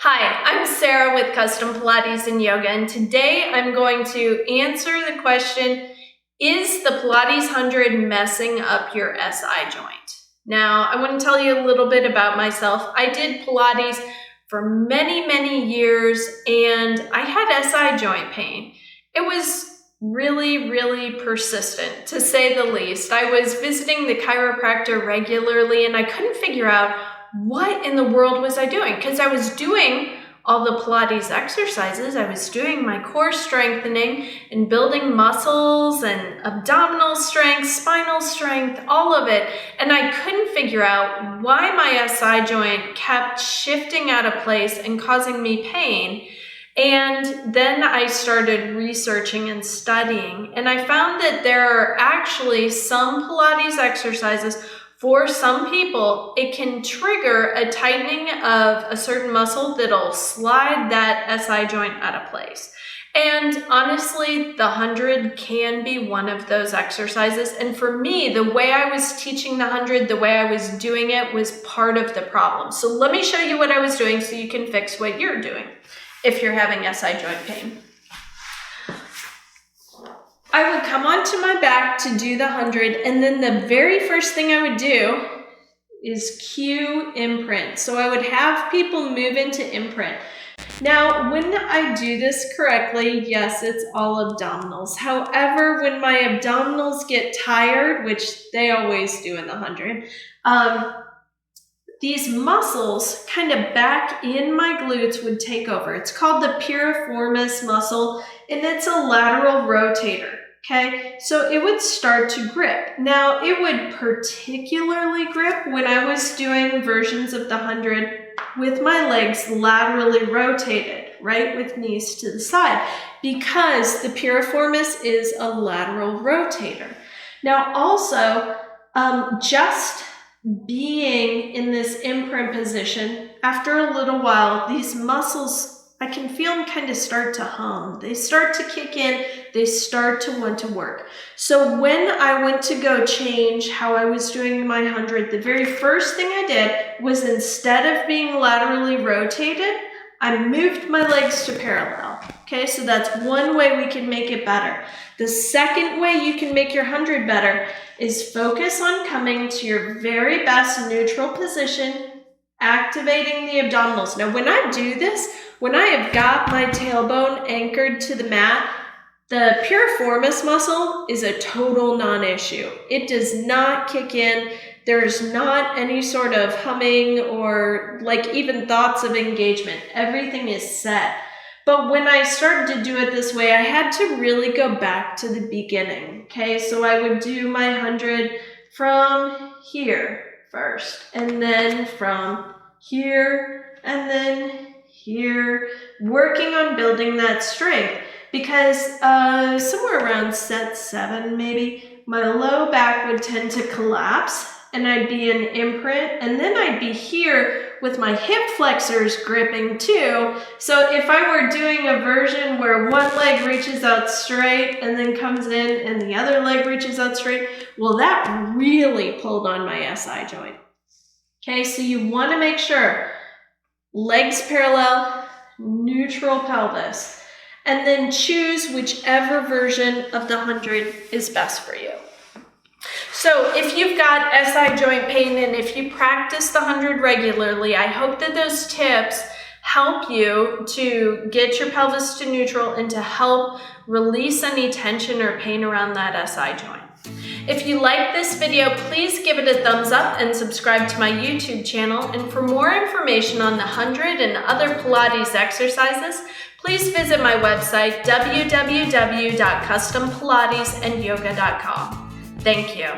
Hi, I'm Sarah with Custom Pilates and Yoga, and today I'm going to answer the question, is the Pilates 100 messing up your SI joint? Now, I want to tell you a little bit about myself. I did Pilates for many years, and I had SI joint pain. It was really persistent, to say the least. I was visiting the chiropractor regularly, and I couldn't figure out what in the world was I doing? Because I was doing all the Pilates exercises. I was doing my core strengthening and building muscles and abdominal strength, spinal strength, all of it. And I couldn't figure out why my SI joint kept shifting out of place and causing me pain. And then I started researching and studying, and I found that there are actually some Pilates exercises. For some people, it can trigger a tightening of a certain muscle that'll slide that SI joint out of place. And honestly, the 100 can be one of those exercises. And for me, the way I was teaching the 100, the way I was doing it was part of the problem. So let me show you what I was doing so you can fix what you're doing if you're having SI joint pain. I would come onto my back to do the 100, and then the very first thing I would do is cue imprint. So I would have people move into imprint. Now, when I do this correctly, yes, it's all abdominals. However, when my abdominals get tired, which they always do in the 100, these muscles kind of back in my glutes would take over. It's called the piriformis muscle, and it's a lateral rotator. Okay, so it would start to grip. Now, it would particularly grip when I was doing versions of the 100 with my legs laterally rotated, right, with knees to the side, because the piriformis is a lateral rotator. Now, also, just being in this imprint position, after a little while, these muscles, I can feel them kind of start to hum. They start to kick in. They start to want to work. So when I went to go change how I was doing my 100, the very first thing I did was, instead of being laterally rotated, I moved my legs to parallel. Okay, so that's one way we can make it better. The second way you can make your 100 better is focus on coming to your very best neutral position, activating the abdominals. Now, when I do this, when I have got my tailbone anchored to the mat, the piriformis muscle is a total non-issue. It does not kick in. There's not any sort of humming or like even thoughts of engagement. Everything is set. But when I started to do it this way, I had to really go back to the beginning. Okay, so I would do my 100 from here first, and then from here, and then here, working on building that strength, because somewhere around set 7 maybe, my low back would tend to collapse, and I'd be in imprint, and then I'd be here with my hip flexors gripping too. So if I were doing a version where one leg reaches out straight and then comes in and the other leg reaches out straight, well, that really pulled on my SI joint. Okay, so you want to make sure legs parallel, neutral pelvis, and then choose whichever version of the 100 is best for you. So if you've got SI joint pain and if you practice the 100 regularly, I hope that those tips help you to get your pelvis to neutral and to help release any tension or pain around that SI joint. If you like this video, please give it a thumbs up and subscribe to my YouTube channel. And for more information on the 100 and other Pilates exercises, please visit my website, www.custompilatesandyoga.com. Thank you.